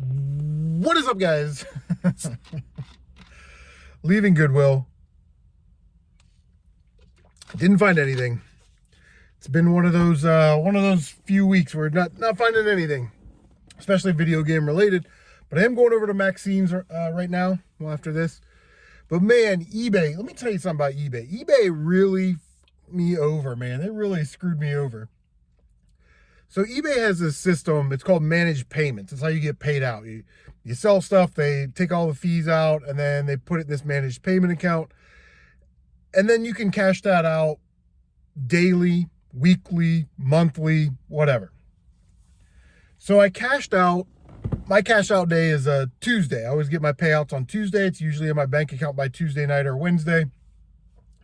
What is up, guys? Leaving Goodwill. Didn't find anything. It's been one of those few weeks where not finding anything, especially video game related. But I am going over to Maxine's right now. Well, after this. But man, eBay. Let me tell you something about eBay. eBay really fucked me over, man. They really screwed me over. So eBay has this system. It's called managed payments. It's how you get paid out. You sell stuff, they take all the fees out, and then they put it in this managed payment account. And then you can cash that out daily, weekly, monthly, whatever. So I cashed out. My cash out day is a Tuesday. I always get my payouts on Tuesday. It's usually in my bank account by Tuesday night or Wednesday.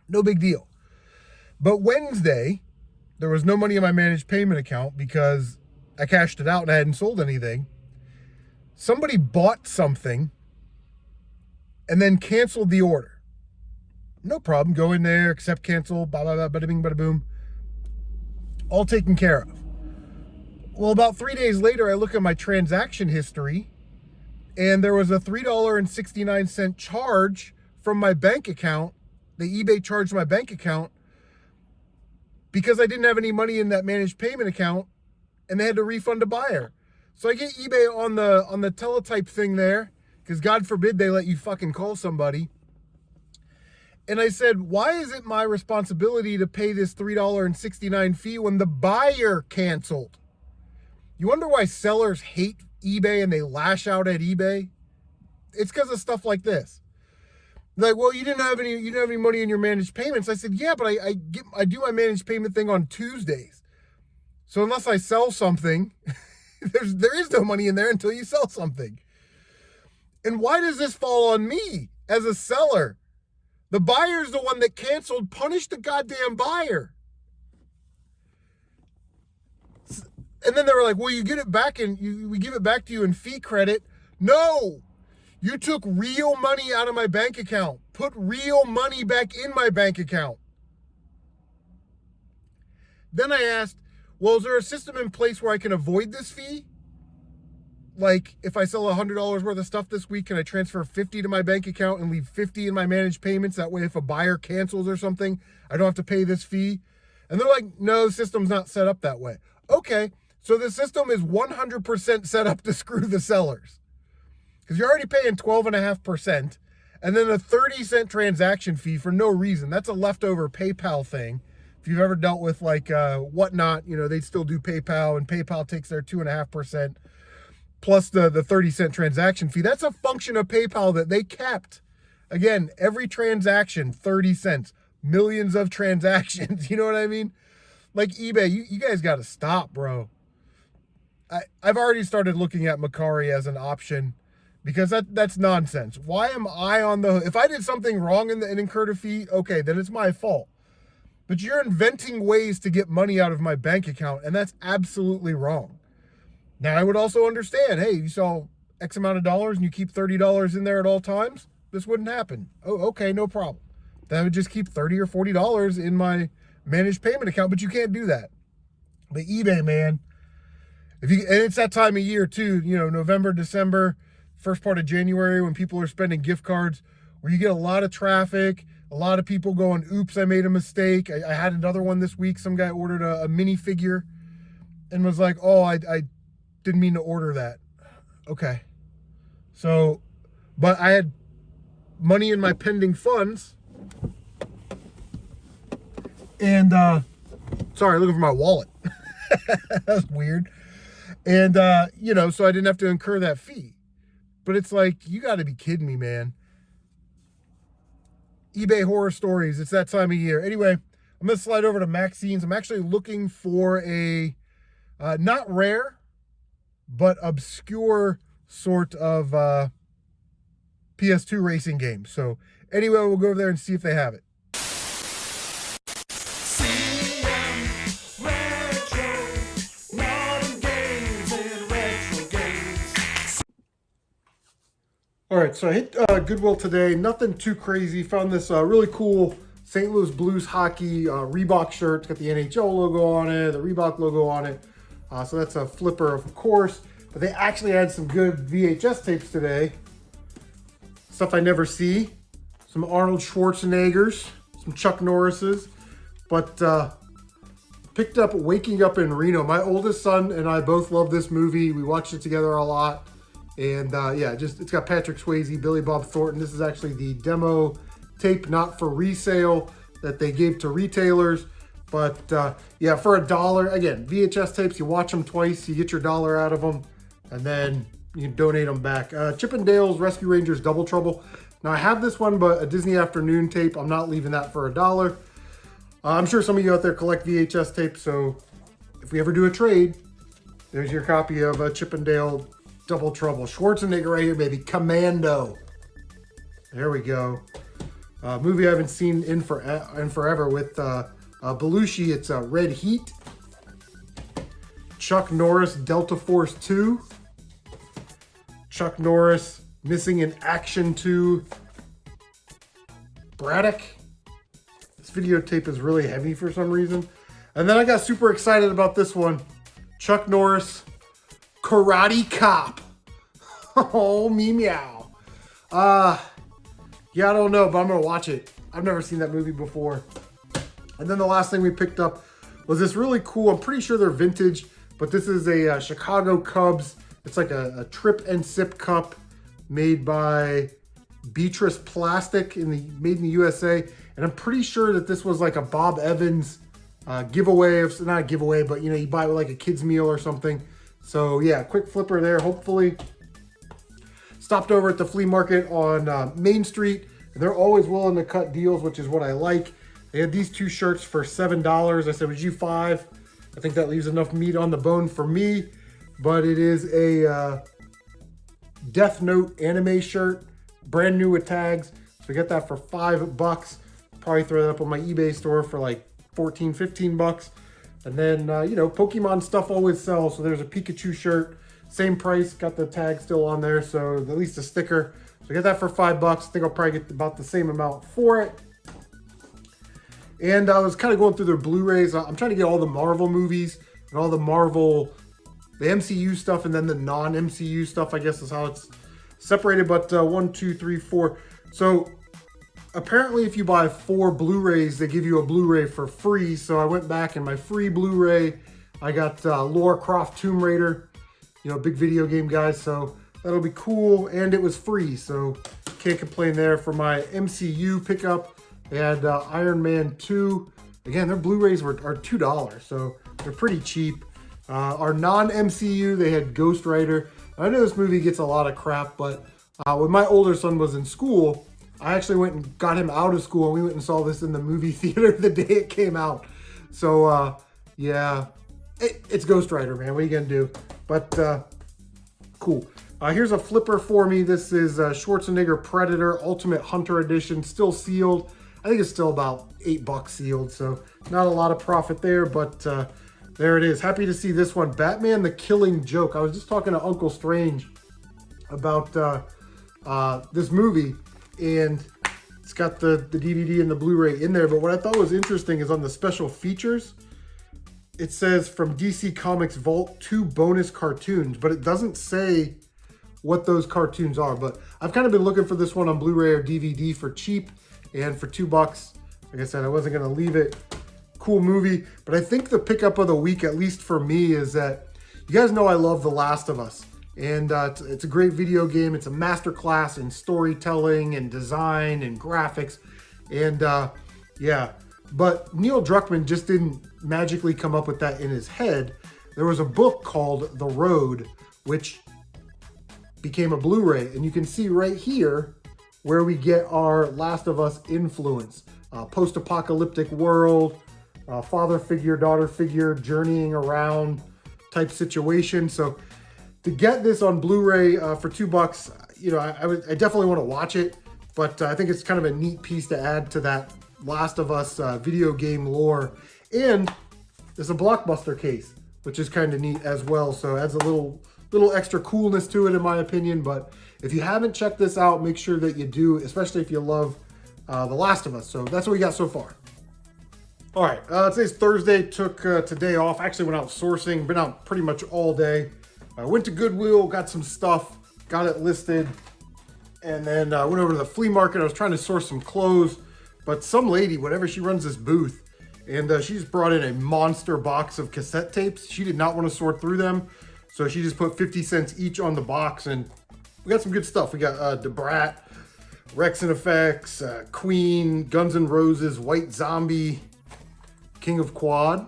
No big deal. But Wednesday, there was no money in my managed payment account because I cashed it out and I hadn't sold anything. Somebody bought something and then canceled the order. No problem. Go in there, accept, cancel, blah, blah, blah, bada bing, bada boom. All taken care of. Well, about 3 days later, I look at my transaction history and there was a $3.69 charge from my bank account. The eBay charged my bank account because I didn't have any money in that managed payment account and they had to refund a buyer. So I get eBay on the teletype thing there because God forbid they let you fucking call somebody. And I said, why is it my responsibility to pay this $3.69 fee when the buyer canceled? You wonder why sellers hate eBay and they lash out at eBay? It's because of stuff like this. Like, well, you didn't have any money in your managed payments. I said, yeah, but I do my managed payment thing on Tuesdays. So unless I sell something, there is no money in there until you sell something. And why does this fall on me as a seller? The buyer's the one that canceled. Punish the goddamn buyer. And then they were like, well, you get it back and we give it back to you in fee credit. No, you took real money out of my bank account. Put real money back in my bank account. Then I asked, well, is there a system in place where I can avoid this fee? Like if I sell $100 worth of stuff this week, can I transfer 50 to my bank account and leave 50 in my managed payments? That way, if a buyer cancels or something, I don't have to pay this fee. And they're like, no, the system's not set up that way. Okay. So the system is 100% set up to screw the sellers because you're already paying 12.5% and then a 30-cent transaction fee for no reason. That's a leftover PayPal thing. If you've ever dealt with like Whatnot, they still do PayPal and PayPal takes their 2.5% plus the 30-cent transaction fee. That's a function of PayPal that they kept. Again, every transaction, 30 cents, millions of transactions. You know what I mean? Like eBay, you guys got to stop, bro. I've already started looking at Macari as an option because that's nonsense. Why am I on the hook? If I did something wrong and incurred a fee, okay, then it's my fault. But you're inventing ways to get money out of my bank account, and that's absolutely wrong. Now, I would also understand, hey, you sell X amount of dollars and you keep $30 in there at all times, this wouldn't happen. Oh, okay, no problem. Then I would just keep $30 or $40 in my managed payment account, but you can't do that. But eBay, man. And it's that time of year too, November, December, first part of January when people are spending gift cards where you get a lot of traffic, a lot of people going, oops, I made a mistake. I had another one this week. Some guy ordered a minifigure and was like, oh, I didn't mean to order that. Okay. So, but I had money in my pending funds and, sorry, looking for my wallet. That's weird. And, so I didn't have to incur that fee. But it's like, you got to be kidding me, man. eBay horror stories. It's that time of year. Anyway, I'm going to slide over to Maxine's. I'm actually looking for a, not rare, but obscure sort of PS2 racing game. So anyway, we'll go over there and see if they have it. All right, so I hit Goodwill today. Nothing too crazy. Found this really cool St. Louis Blues hockey Reebok shirt. It's got the NHL logo on it, the Reebok logo on it. So that's a flipper, of course. But they actually had some good VHS tapes today. Stuff I never see. Some Arnold Schwarzeneggers, some Chuck Norris's. But picked up Waking Up in Reno. My oldest son and I both love this movie. We watched it together a lot. And yeah, it's got Patrick Swayze, Billy Bob Thornton. This is actually the demo tape, not for resale, that they gave to retailers. But yeah, for $1, again, VHS tapes, you watch them twice, you get your $1 out of them, and then you can donate them back. Chip 'n Dale's Rescue Rangers Double Trouble. Now I have this one, but a Disney Afternoon tape, I'm not leaving that for $1. I'm sure some of you out there collect VHS tapes, so if we ever do a trade, there's your copy of Chip 'n Dale Double Trouble. Schwarzenegger right here, baby. Commando. There we go. Movie I haven't seen in forever with Belushi. It's Red Heat. Chuck Norris, Delta Force 2. Chuck Norris, Missing in Action 2. Braddock. This videotape is really heavy for some reason. And then I got super excited about this one. Chuck Norris, Karate Cop. Oh, me meow. Yeah, I don't know, but I'm going to watch it. I've never seen that movie before. And then the last thing we picked up was this really cool, I'm pretty sure they're vintage, but this is a Chicago Cubs. It's like a trip and sip cup made by Beatrice Plastic, made in the USA. And I'm pretty sure that this was like a Bob Evans giveaway, not a giveaway, but you know, you buy it with like a kid's meal or something. So yeah, quick flipper there, hopefully. Stopped over at the flea market on Main Street, and they're always willing to cut deals, which is what I like. They had these two shirts for $7. I said, would you $5? I think that leaves enough meat on the bone for me, but it is a Death Note anime shirt, brand new with tags. So we got that for $5. Probably throw that up on my eBay store for like 14, 15 bucks. And then, you know, Pokemon stuff always sells. So there's a Pikachu shirt, same price, got the tag still on there. So at least a sticker. So I got that for $5. I think I'll probably get about the same amount for it. And I was kind of going through their Blu-rays. I'm trying to get all the Marvel movies and all the MCU stuff, and then the non-MCU stuff, I guess is how it's separated. But 1, 2, 3, 4. So apparently if you buy 4 Blu-rays, they give you a Blu-ray for free. So I went back in my free Blu-ray. I got Lara Croft Tomb Raider, you know, big video game guys. So that'll be cool. And it was free. So can't complain there. For my MCU pickup, they had Iron Man 2. Again, their Blu-rays are $2. So they're pretty cheap. Our non-MCU, they had Ghost Rider. I know this movie gets a lot of crap, but when my older son was in school, I actually went and got him out of school, and we went and saw this in the movie theater the day it came out. So, yeah, it's Ghost Rider, man. What are you going to do? But, cool. Here's a flipper for me. This is Schwarzenegger Predator Ultimate Hunter Edition, still sealed. I think it's still about $8 sealed, so not a lot of profit there, but there it is. Happy to see this one. Batman the Killing Joke. I was just talking to Uncle Strange about this movie, and it's got the DVD and the Blu-ray in there, but what I thought was interesting is on the special features, it says from DC Comics Vault 2 bonus cartoons, but it doesn't say what those cartoons are. But I've kind of been looking for this one on Blu-ray or DVD for cheap, and for $2, like I said, I wasn't going to leave it. Cool movie, but I think the pickup of the week, at least for me, is that you guys know I love The Last of Us, and it's a great video game. It's a masterclass in storytelling and design and graphics, and yeah, but Neil Druckmann just didn't magically come up with that in his head. There was a book called The Road, which became a Blu-ray, and you can see right here where we get our Last of Us influence. Post-apocalyptic world, father figure, daughter figure, journeying around type situation. So to get this on Blu-ray for $2, you know, I definitely want to watch it, but I think it's kind of a neat piece to add to that Last of Us video game lore. And there's a Blockbuster case, which is kind of neat as well. So it adds a little extra coolness to it, in my opinion. But if you haven't checked this out, make sure that you do, especially if you love The Last of Us. So that's what we got so far. All right, today's Thursday. Took today off. Actually went out sourcing. Been out pretty much all day. I went to Goodwill, got some stuff, got it listed, and then went over to the flea market. I was trying to source some clothes, but some lady, whatever, she runs this booth, and she just brought in a monster box of cassette tapes. She did not want to sort through them, so she just put 50 cents each on the box, and we got some good stuff. We got Da Brat, Rex and Effects, Queen, Guns N' Roses, White Zombie, King of Quad.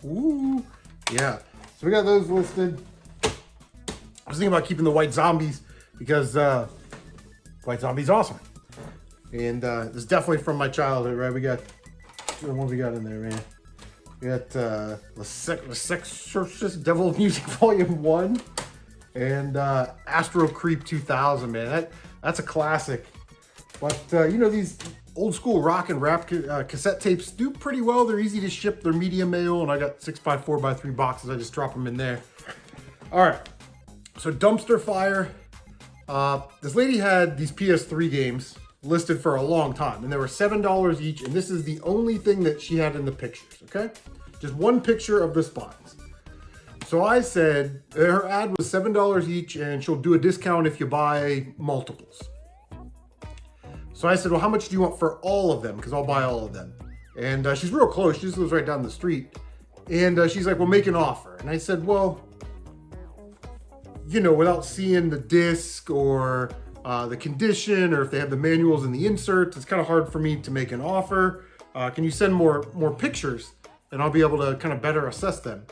Ooh. Yeah. So we got those listed. I was thinking about keeping the White Zombies because White Zombie's awesome. And this is definitely from my childhood, right? We got, what we got in there, man? We got The Sexorcist Devil of Music Volume 1 and Astro Creep 2000, man. That's a classic. But, you know, these old school rock and rap cassette tapes do pretty well. They're easy to ship. They're medium mail, and I got 6x4x3 boxes. I just drop them in there. All right. So dumpster fire. This lady had these PS3 games listed for a long time, and they were $7 each, and this is the only thing that she had in the pictures, okay? Just one picture of the spines. So I said, her ad was $7 each, and she'll do a discount if you buy multiples. So I said, well, how much do you want for all of them? Because I'll buy all of them. And she's real close. She just lives right down the street. And she's like, well, make an offer. And I said, well, you know, without seeing the disc or the condition, or if they have the manuals and the inserts, it's kind of hard for me to make an offer. Can you send more pictures? And I'll be able to kind of better assess them.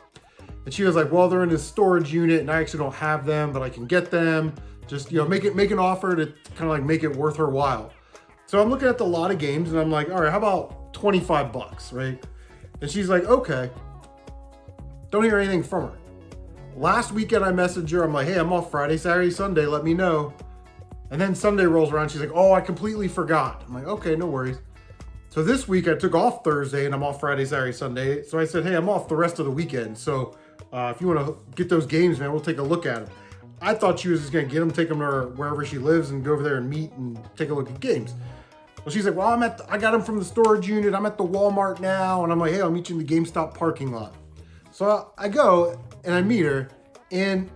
And she was like, well, they're in this storage unit and I actually don't have them, but I can get them. Just, you know, make an offer to kind of like make it worth her while. So I'm looking at the lot of games and I'm like, all right, how about 25 bucks, right? And she's like, okay. Don't hear anything from her. Last weekend I messaged her. I'm like, hey, I'm off Friday, Saturday, Sunday. Let me know. And then Sunday rolls around. She's like, oh, I completely forgot. I'm like, okay, no worries. So this week I took off Thursday and I'm off Friday, Saturday, Sunday. So I said, hey, I'm off the rest of the weekend. So if you want to get those games, man, we'll take a look at them. I thought she was just going to get them, take them to her wherever she lives and go over there and meet and take a look at games. Well, she's like, well, I got them from the storage unit. I'm at the Walmart now. And I'm like, hey, I'll meet you in the GameStop parking lot. So I go and I meet her, and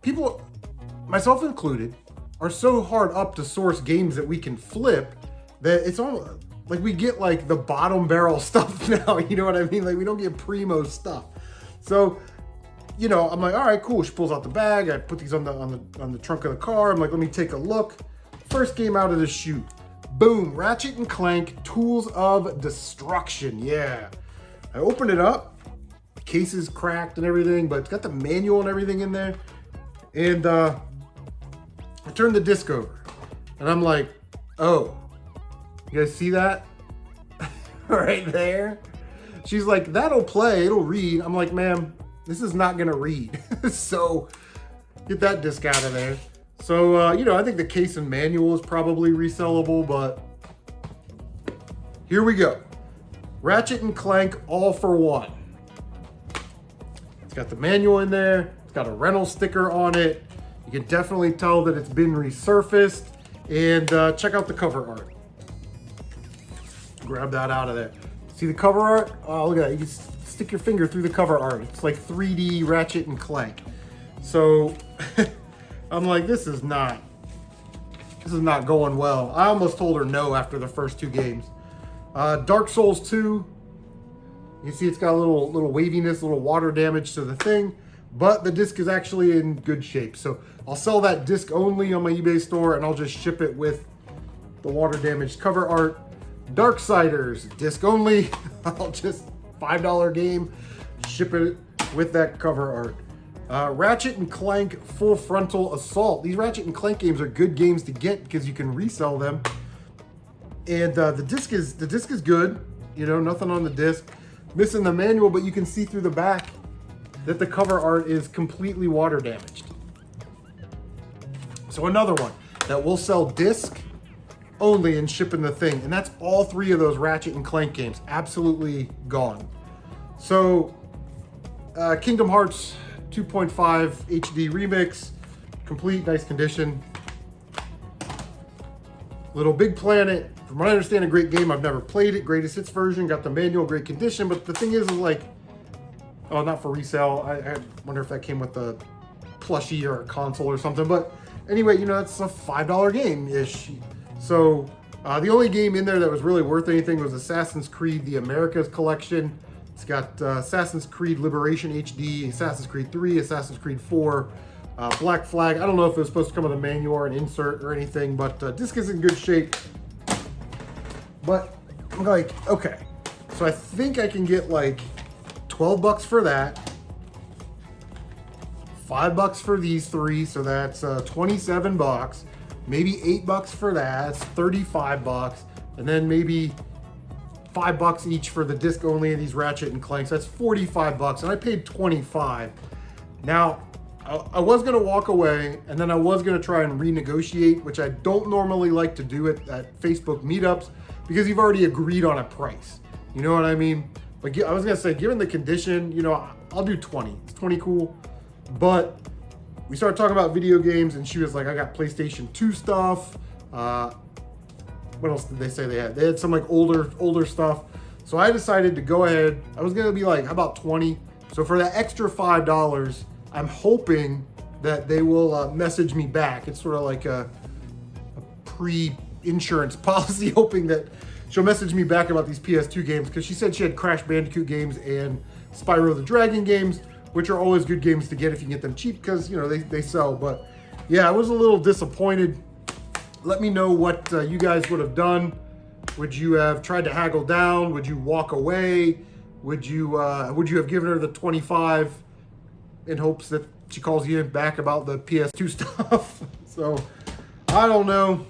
people, myself included, are so hard up to source games that we can flip that it's almost like we get like the bottom barrel stuff now. You know what I mean? Like we don't get primo stuff. So, you know, I'm like, all right, cool. She pulls out the bag. I put these on the trunk of the car. I'm like, let me take a look. First game out of the chute. Boom, Ratchet and Clank, Tools of Destruction. Yeah. I open it up. The case is cracked and everything, but it's got the manual and everything in there. And I turn the disc over. And I'm like, oh, you guys see that? Right there? She's like, that'll play, it'll read. I'm like, ma'am, this is not gonna read. So get that disc out of there. So, you know, I think the case and manual is probably resellable, but here we go. Ratchet and Clank All for One. It's got the manual in there. It's got a rental sticker on it. You can definitely tell that it's been resurfaced. And check out the cover art. Grab that out of there. See the cover art? Oh, look at that. You can stick your finger through the cover art. It's like 3D Ratchet and Clank. So I'm like, this is not going well. I almost told her no after the first two games. Dark Souls 2. You can see it's got a little waviness, a little water damage to the thing, but the disc is actually in good shape. So I'll sell that disc only on my eBay store, and I'll just ship it with the water damaged cover art. Darksiders, disc only. I'll just $5 game, ship it with that cover art. Ratchet and Clank Full Frontal Assault. These Ratchet and Clank games are good games to get because you can resell them. And the disc is good. You know, nothing on the disc. Missing the manual, but you can see through the back that the cover art is completely water damaged. So another one that will sell disc only and shipping the thing. And that's all three of those Ratchet and Clank games. Absolutely gone. So Kingdom Hearts 2.5 HD Remix. Complete, nice condition. Little Big Planet. From what I understand, a great game. I've never played it. Greatest hits version. Got the manual, great condition. But the thing is like, Oh, not for resale. I wonder if that came with a plushie or a console or something. But anyway, you know, it's a $5 game-ish. So the only game in there that was really worth anything was Assassin's Creed, the Americas Collection. It's got Assassin's Creed Liberation HD, Assassin's Creed 3, Assassin's Creed 4, Black Flag. I don't know if it was supposed to come with a manual or an insert or anything, but disc is in good shape. But I'm like, okay. So I think I can get like 12 bucks for that. $5 for these three, so that's 27 bucks. Maybe $8 for that, that's 35 bucks. And then maybe $5 each for the disc only of these Ratchet and Clanks. That's 45 bucks, and I paid 25. Now, I was gonna walk away, and then I was gonna try and renegotiate, which I don't normally like to do at Facebook meetups, because you've already agreed on a price. You know what I mean? But I was gonna say, given the condition, you know, I'll do 20. It's 20 cool. But we started talking about video games, and she was like, I got PlayStation 2 stuff. What else did they say they had? They had some like older stuff. So I decided to go ahead. I was gonna be like, how about 20? So for that extra $5, I'm hoping that they will message me back. It's sort of like a pre-insurance policy, hoping that she'll message me back about these PS2 games, because she said she had Crash Bandicoot games and Spyro the Dragon games, which are always good games to get if you can get them cheap, because, you know, they sell. But yeah, I was a little disappointed. Let me know what you guys would have done. Would you have tried to haggle down? Would you walk away? Would you have given her the 25 in hopes that she calls you back about the PS2 stuff? So I don't know.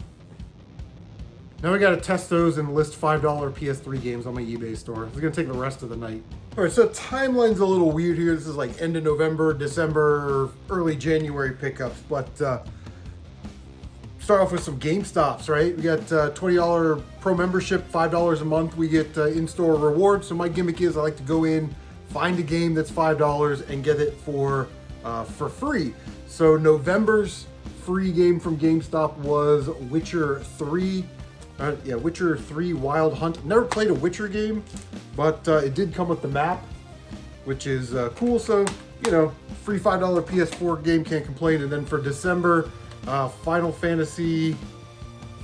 Now we got to test those and list $5 PS3 games on my eBay store. It's going to take the rest of the night. All right, so timeline's a little weird here. This is like end of November, December, early January pickups. But start off with some GameStops, right? We got $20 pro membership, $5 a month. We get in-store rewards. So my gimmick is I like to go in, find a game that's $5 and get it for free. So November's free game from GameStop was Witcher 3. Witcher 3 Wild Hunt. Never played a Witcher game, but it did come with the map, which is cool. So, you know, free $5 PS4 game, can't complain. And then for December, Final Fantasy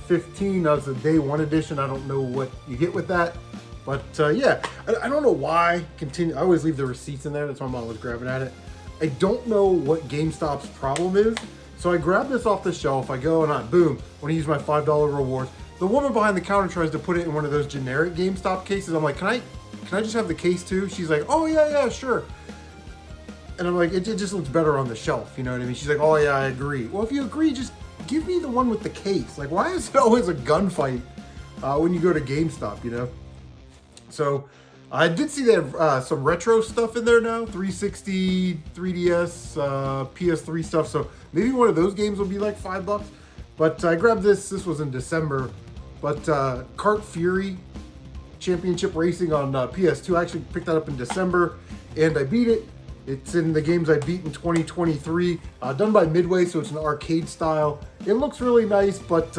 15, that's a day one edition. I don't know what you get with that, but yeah, I don't know why. I always leave the receipts in there. That's why I'm always grabbing at it. I don't know what GameStop's problem is. So I grab this off the shelf. I go and boom, want to use my $5 rewards. The woman behind the counter tries to put it in one of those generic GameStop cases. I'm like, can I just have the case too? She's like, oh yeah, sure. And I'm like, it just looks better on the shelf. You know what I mean? She's like, oh yeah, I agree. Well, if you agree, just give me the one with the case. Like, why is it always a gunfight when you go to GameStop, you know? So I did see they have some retro stuff in there now, 360, 3DS, PS3 stuff. So maybe one of those games will be like $5. But I grabbed this was in December. But Kart Fury Championship Racing on PS2, I actually picked that up in December and I beat it. It's in the games I beat in 2023, done by Midway, so it's an arcade style. It looks really nice, but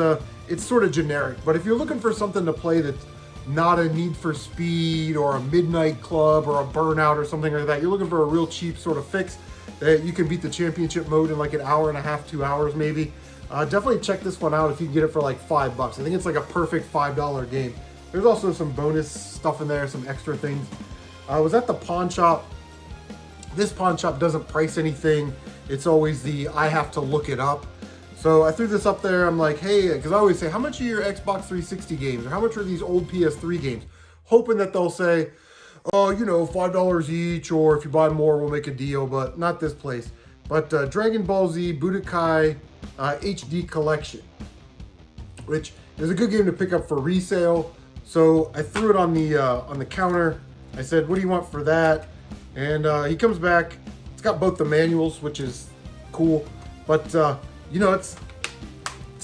it's sort of generic. But if you're looking for something to play that's not a Need for Speed or a Midnight Club or a Burnout or something like that, you're looking for a real cheap sort of fix that you can beat the championship mode in like an hour and a half, 2 hours maybe. Definitely check this one out if you can get it for like $5. I think it's like a perfect $5 game. There's also some bonus stuff in there, some extra things. I was at the pawn shop. This pawn shop doesn't price anything. It's always the I have to look it up. So I threw this up there. I'm like, hey, because I always say, how much are your Xbox 360 games? Or how much are these old PS3 games? Hoping that they'll say, oh, you know, $5 each, or if you buy more, we'll make a deal, but not this place. But Dragon Ball Z Budokai HD Collection, which is a good game to pick up for resale. So I threw it on the counter. I said, what do you want for that? And he comes back. It's got both the manuals, which is cool. But, you know, it's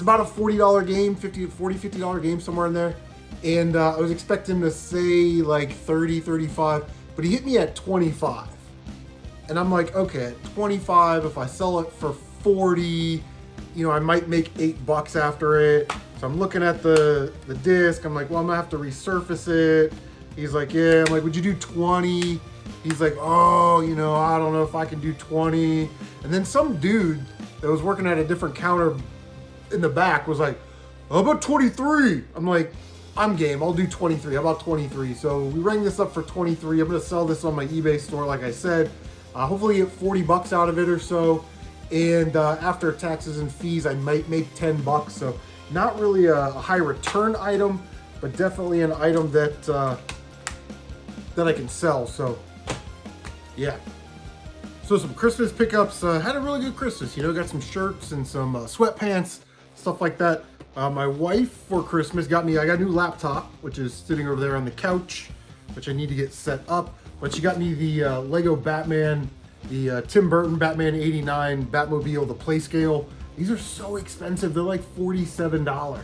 about a $40 game, $50 game, somewhere in there. And I was expecting to say like 30, 35, but he hit me at 25. And I'm like, okay, at 25, if I sell it for 40, you know, I might make $8 after it. So I'm looking at the disc. I'm like, well, I'm gonna have to resurface it. He's like, yeah. I'm like, would you do 20? he's like, oh, you know, I don't know if I can do 20. And then some dude that was working at a different counter in the back was like, how about 23? I'm like, I'm game. I'll do 23. How about 23? So we rang this up for 23. I'm going to sell this on my eBay store, like I said. Hopefully get 40 bucks out of it or so. And after taxes and fees, I might make 10 bucks. So not really a high return item, but definitely an item that that I can sell. So yeah. So some Christmas pickups. Had a really good Christmas. You know, got some shirts and some sweatpants, stuff like that. My wife for Christmas got me, I got a new laptop, which is sitting over there on the couch, which I need to get set up. But she got me the Lego Batman, the Tim Burton Batman 89 Batmobile, the play scale. These are so expensive. They're like $47.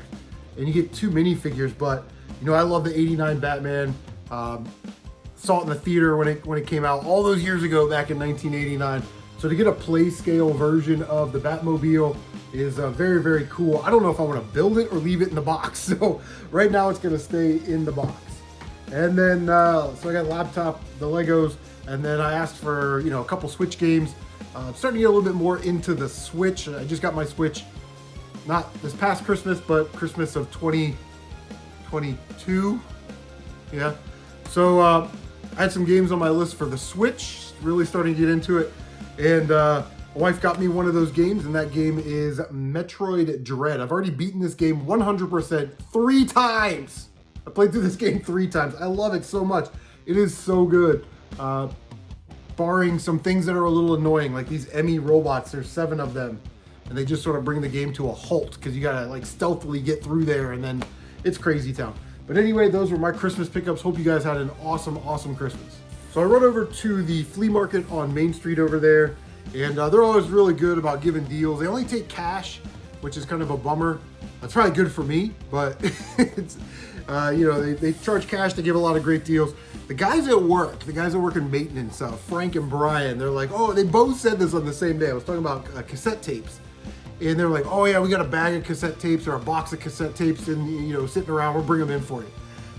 And you get 2 minifigures, but you know, I love the 89 Batman. Saw it in the theater when it came out all those years ago back in 1989. So to get a play scale version of the Batmobile is very, very cool. I don't know if I want to build it or leave it in the box. So right now it's going to stay in the box. And then, so I got a laptop, the Legos, and then I asked for, you know, a couple Switch games. I'm starting to get a little bit more into the Switch. I just got my Switch, not this past Christmas, but Christmas of 2022. Yeah. So I had some games on my list for the Switch, really starting to get into it. And my wife got me one of those games, and that game is Metroid Dread. I've already beaten this game 100% 3 times. I played through this game 3 times. I love it so much. It is so good. Barring some things that are a little annoying, like these Emmy robots, there's 7 of them. And they just sort of bring the game to a halt because you gotta like stealthily get through there, and then it's crazy town. But anyway, those were my Christmas pickups. Hope you guys had an awesome, awesome Christmas. So I run over to the flea market on Main Street over there, and they're always really good about giving deals. They only take cash, which is kind of a bummer. That's probably good for me, but it's, you know, they charge cash to give a lot of great deals. The guys at work, the guys that work in maintenance, Frank and Brian, they're like, oh, they both said this on the same day. I was talking about cassette tapes. And they're like, oh yeah, we got a bag of cassette tapes or a box of cassette tapes and, you know, sitting around, we'll bring them in for you.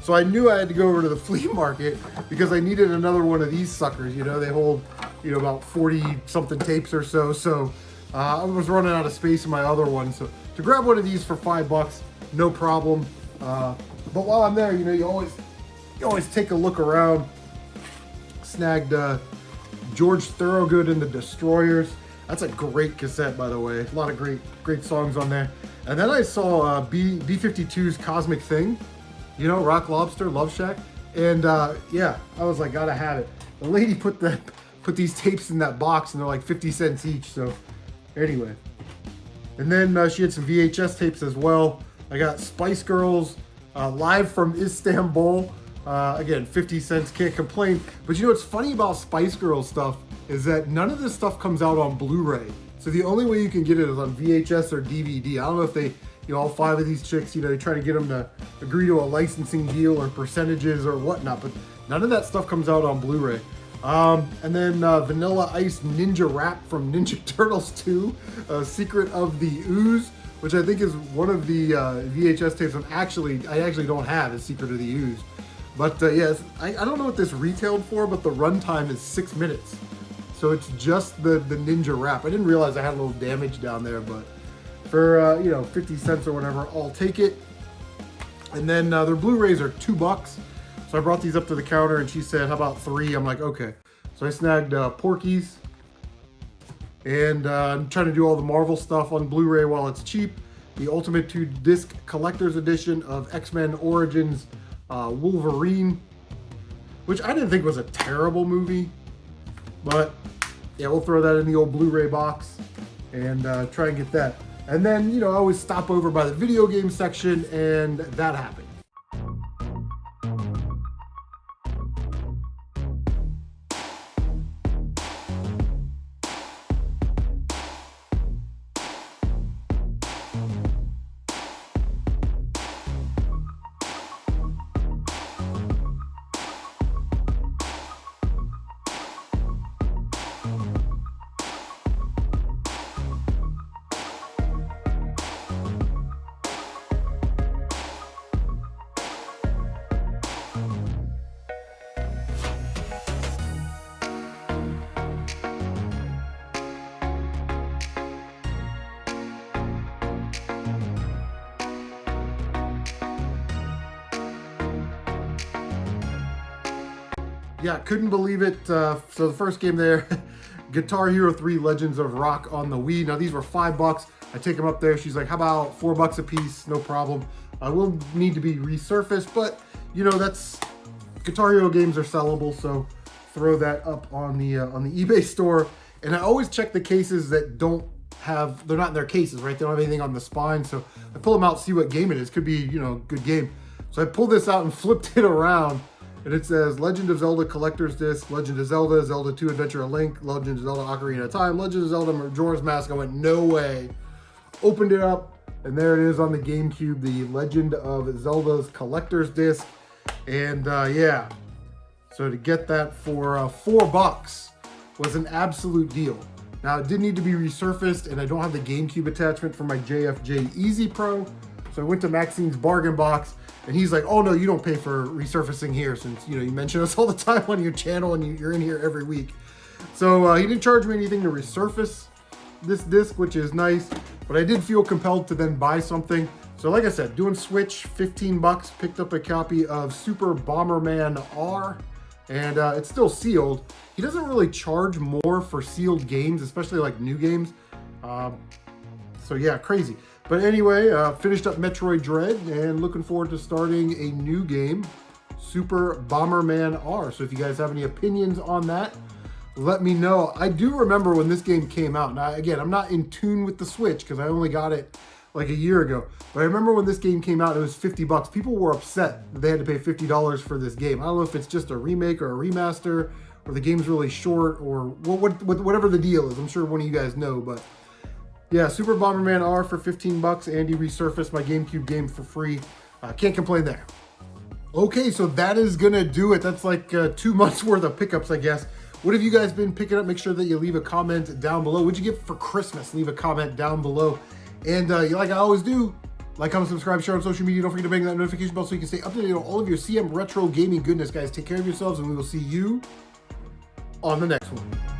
So I knew I had to go over to the flea market because I needed another one of these suckers. You know, they hold, you know, about 40 something tapes or so. So I was running out of space in my other one. So to grab one of these for $5, no problem. But while I'm there, you know, you always take a look around. Snagged George Thorogood and the Destroyers. That's a great cassette, by the way. A lot of great songs on there. And then I saw B-52's Cosmic Thing, you know, Rock Lobster, Love Shack. And yeah, I was like, gotta have it. The lady put these tapes in that box, and they're like 50 cents each. So anyway, and then she had some VHS tapes as well. I got Spice Girls Live from Istanbul. Again, 50 cents, can't complain. But you know what's funny about Spice Girls stuff is that none of this stuff comes out on Blu-ray. So the only way you can get it is on VHS or DVD. I don't know if they, you know, all 5 of these chicks, you know, they try to get them to agree to a licensing deal or percentages or whatnot, but none of that stuff comes out on Blu-ray. And then Vanilla Ice Ninja Rap from Ninja Turtles 2, Secret of the Ooze, which I think is one of the VHS tapes I actually don't have, is Secret of the Ooze. But yes, I don't know what this retailed for, but the runtime is 6 minutes. So it's just the Ninja Rap. I didn't realize I had a little damage down there, but for, you know, 50 cents or whatever, I'll take it. And then their Blu-rays are $2. So I brought these up to the counter and she said, how about 3? I'm like, okay. So I snagged Porky's. And I'm trying to do all the Marvel stuff on Blu-ray while it's cheap. The Ultimate 2-disc Collector's Edition of X-Men Origins Wolverine, which I didn't think was a terrible movie. But yeah, we'll throw that in the old Blu-ray box and try and get that. And then, you know, I always stop over by the video game section, and that happened. Yeah, couldn't believe it. So the first game there, Guitar Hero 3 Legends of Rock on the Wii. Now these were $5. I take them up there. She's like, how about $4 a piece? No problem. I will need to be resurfaced, but you know, that's Guitar Hero games are sellable, so throw that up on the eBay store. And I always check the cases that don't have, they're not in their cases, right? They don't have anything on the spine, so I pull them out, see what game it is. Could be, you know, good game. So I pulled this out and flipped it around, and it says Legend of Zelda Collector's Disc, Legend of Zelda, Zelda 2 Adventure of Link, Legend of Zelda Ocarina of Time, Legend of Zelda Majora's Mask. I went, no way. Opened it up, and there it is on the GameCube, the Legend of Zelda's Collector's Disc. And yeah, so to get that for $4 was an absolute deal. Now it did need to be resurfaced, and I don't have the GameCube attachment for my JFJ Easy Pro. So I went to Maxine's bargain box, and he's like, oh no, you don't pay for resurfacing here, since you know you mention us all the time on your channel and you're in here every week. So he didn't charge me anything to resurface this disc, which is nice, but I did feel compelled to then buy something. So like I said, doing Switch, $15, picked up a copy of Super Bomberman R, and it's still sealed. He doesn't really charge more for sealed games, especially like new games. So yeah, crazy. But anyway, finished up Metroid Dread and looking forward to starting a new game, Super Bomberman R. So if you guys have any opinions on that, let me know. I do remember when this game came out. Now, again, I'm not in tune with the Switch because I only got it like a year ago. But I remember when this game came out, it was $50. People were upset that they had to pay $50 for this game. I don't know if it's just a remake or a remaster, or the game's really short, or whatever the deal is. I'm sure one of you guys know, but yeah, Super Bomberman R for $15. Andy resurfaced my GameCube game for free. Can't complain there. Okay, so that is gonna do it. That's like 2 months worth of pickups, I guess. What have you guys been picking up? Make sure that you leave a comment down below. What'd you get for Christmas? Leave a comment down below. And like I always do, like, comment, subscribe, share on social media. Don't forget to bang that notification bell so you can stay up to date on all of your CM retro gaming goodness, guys. Take care of yourselves, and we will see you on the next one.